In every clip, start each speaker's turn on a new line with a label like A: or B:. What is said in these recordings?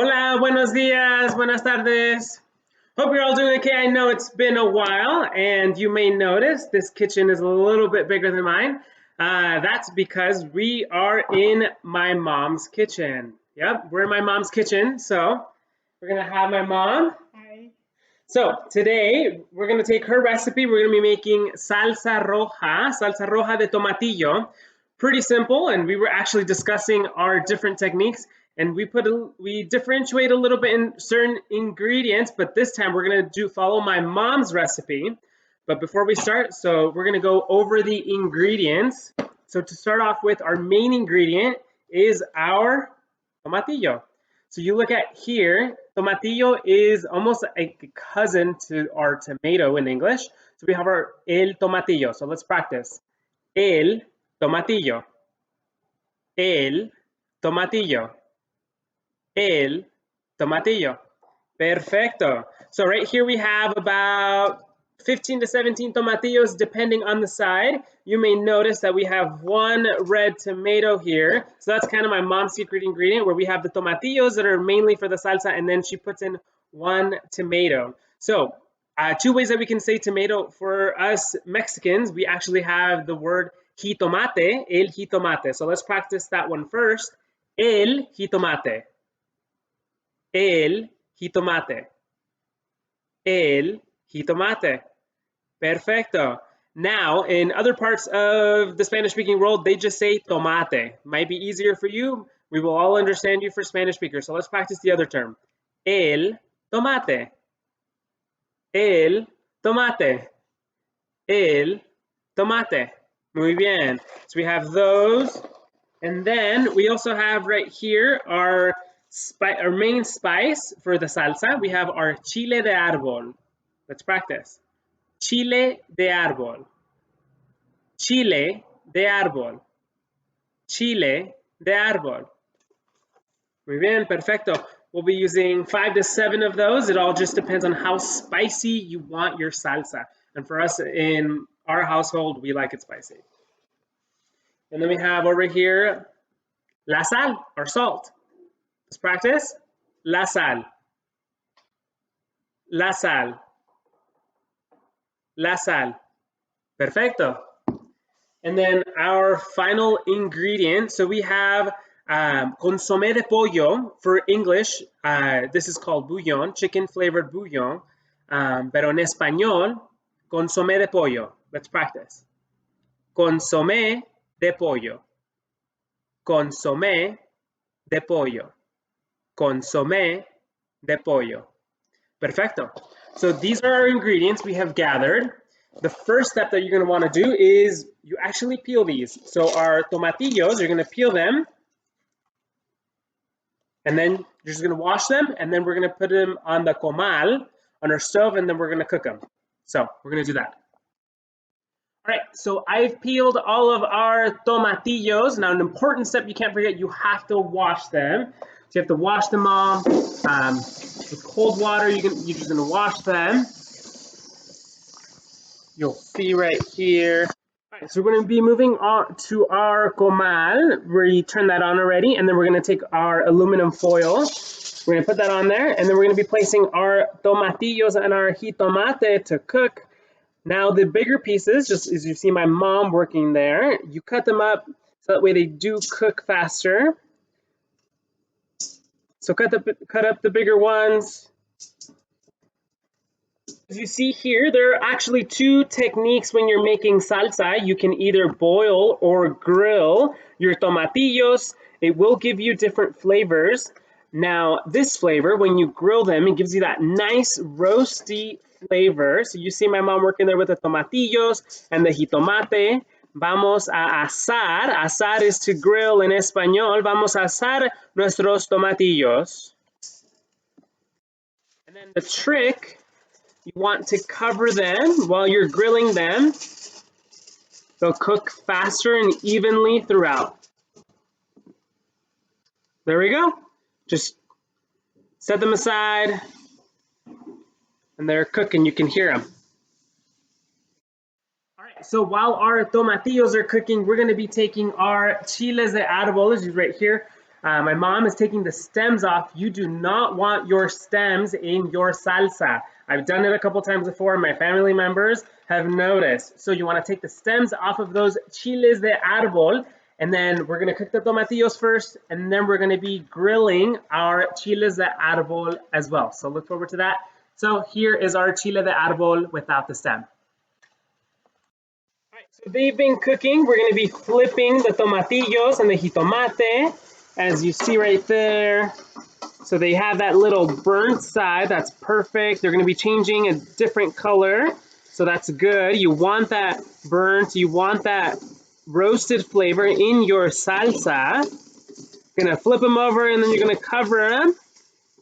A: Hola, buenos días, buenas tardes. Hope you're all doing okay. I know it's been a while, and you may notice this kitchen is a little bit bigger than mine. That's because we are in my mom's kitchen. Yep, we're in my mom's kitchen. So we're gonna have my mom.
B: Hi.
A: So today we're gonna take her recipe. We're gonna be making salsa roja de tomatillo. Pretty simple, and we were actually discussing our different techniques, and we differentiate a little bit in certain ingredients, but this time we're gonna follow my mom's recipe. But before we start, so we're gonna go over the ingredients. So to start off with, our main ingredient is our tomatillo. So you look at here, tomatillo is almost a cousin to our tomato in English. So we have our el tomatillo. So let's practice. El tomatillo. El tomatillo. El tomatillo. Perfecto. So right here we have about 15 to 17 tomatillos depending on the side. You may notice that we have one red tomato here. So that's kind of my mom's secret ingredient, where we have the tomatillos that are mainly for the salsa, and then she puts in one tomato. So two ways that we can say tomato for us Mexicans. We actually have the word jitomate, el jitomate. So let's practice that one first. El jitomate. El jitomate. El jitomate. Perfecto. Now, in other parts of the Spanish-speaking world, they just say tomate. Might be easier for you. We will all understand you for Spanish speakers. So let's practice the other term. El tomate. El tomate. El tomate. Muy bien. So we have those. And then we also have right here our main spice for the salsa. We have our chile de árbol. Let's practice. Chile de árbol. Chile de árbol. Chile de árbol. Muy bien, perfecto. We'll be using 5 to 7 of those. It all just depends on how spicy you want your salsa. And for us in our household, we like it spicy. And then we have over here la sal, or salt. Let's practice. La sal. La sal. La sal. Perfecto. And then our final ingredient, so we have consomé de pollo. For English, this is called bouillon, chicken flavored bouillon. Pero en español, consomé de pollo. Let's practice. Consomé de pollo. Consomé de pollo. Consomé de pollo. Perfecto. So these are our ingredients we have gathered. The first step that you're going to want to do is you actually peel these. So our tomatillos, you're going to peel them, and then you're just going to wash them, and then we're going to put them on the comal, on our stove, and then we're going to cook them. So we're going to do that. All right, so I've peeled all of our tomatillos. Now, an important step you can't forget, you have to wash them. So you have to wash them all with cold water. You're just going to wash them. You'll see right here. All right, so we're going to be moving on to our comal. We turned that on already, and then we're going to take our aluminum foil. We're going to put that on there, and then we're going to be placing our tomatillos and our jitomate to cook. Now, the bigger pieces, just as you see my mom working there, you cut them up so that way they do cook faster. So cut up the bigger ones. As you see here, there are actually two techniques when you're making salsa. You can either boil or grill your tomatillos. It will give you different flavors. Now, this flavor, when you grill them, it gives you that nice roasty flavor. So you see my mom working there with the tomatillos and the jitomate. Vamos a asar. Asar is to grill in español. Vamos a asar nuestros tomatillos. And then the trick, you want to cover them while you're grilling them. They'll cook faster and evenly throughout. There we go. Just set them aside, and they're cooking. You can hear them. All right, so while our tomatillos are cooking, we're going to be taking our chiles de árbol, right here. My mom is taking the stems off. You do not want your stems in your salsa. I've done it a couple times before. My family members have noticed. So you want to take the stems off of those chiles de árbol, and then we're going to cook the tomatillos first, and then we're going to be grilling our chiles de árbol as well. So look forward to that. So here is our chile de árbol without the stem. All right, so they've been cooking. We're going to be flipping the tomatillos and the jitomate, as you see right there. So they have that little burnt side. That's perfect. They're going to be changing a different color. So that's good. You want that burnt. You want that roasted flavor in your salsa. You're going to flip them over and then you're going to cover them.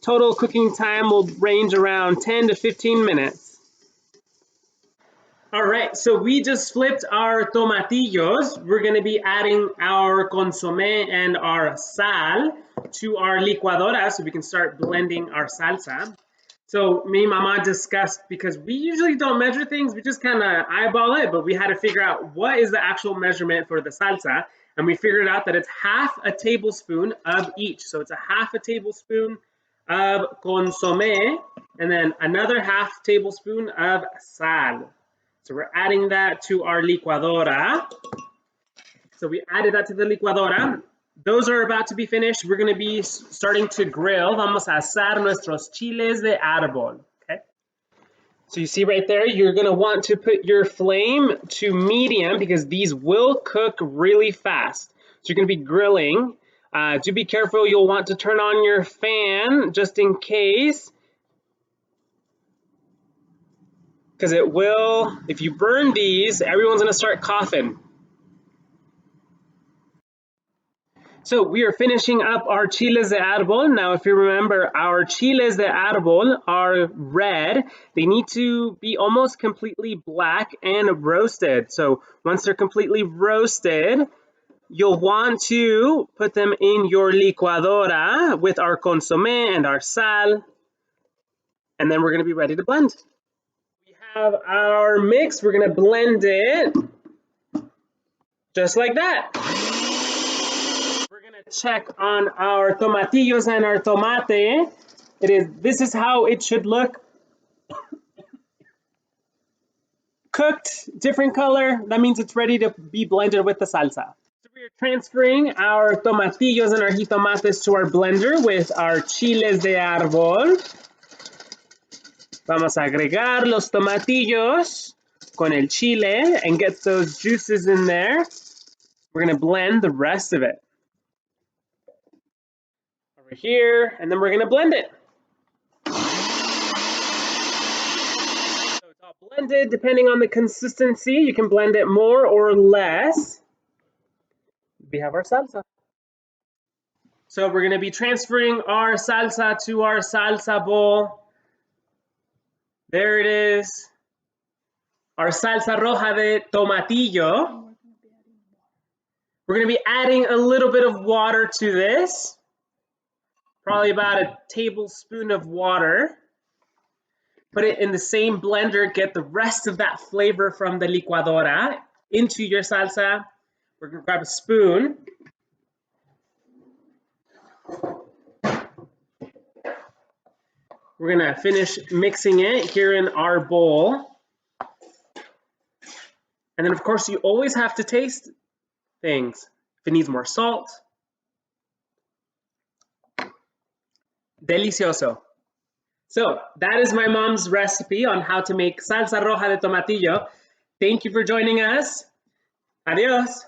A: Total cooking time will range around 10 to 15 minutes. All right, so we just flipped our tomatillos. We're going to be adding our consomé and our sal to our licuadora so we can start blending our salsa. So me and mama discussed, because we usually don't measure things, we just kind of eyeball it, but we had to figure out what is the actual measurement for the salsa. And we figured out that it's half a tablespoon of each. So it's a half a tablespoon of consomé and then another half tablespoon of sal. So we're adding that to our licuadora. So we added that to the licuadora. Those are about to be finished. We're going to be starting to grill. Vamos a asar nuestros chiles de árbol. Okay. So you see right there, you're going to want to put your flame to medium because these will cook really fast. So you're going to be grilling. Do be careful. You'll want to turn on your fan just in case, because it will, if you burn these, everyone's going to start coughing. So we are finishing up our chiles de árbol. Now, if you remember, our chiles de árbol are red. They need to be almost completely black and roasted. So once they're completely roasted, you'll want to put them in your licuadora with our consomé and our sal. And then we're going to be ready to blend. We have our mix. We're going to blend it just like that. We're going to check on our tomatillos and our tomate. This is how it should look. Cooked, different color. That means it's ready to be blended with the salsa. So we are transferring our tomatillos and our jitomates to our blender with our chiles de árbol. Vamos a agregar los tomatillos con el chile and get those juices in there. We're going to blend the rest of it over here, and then we're going to blend it. So it's all blended depending on the consistency. You can blend it more or less. We have our salsa. So we're going to be transferring our salsa to our salsa bowl. There it is. Our salsa roja de tomatillo. We're going to be adding a little bit of water to this. Probably about a tablespoon of water. Put it in the same blender. Get the rest of that flavor from the licuadora into your salsa. We're going to grab a spoon. We're going to finish mixing it here in our bowl. And then, of course, you always have to taste things. If it needs more salt. Delicioso. So that is my mom's recipe on how to make salsa roja de tomatillo. Thank you for joining us. Adios.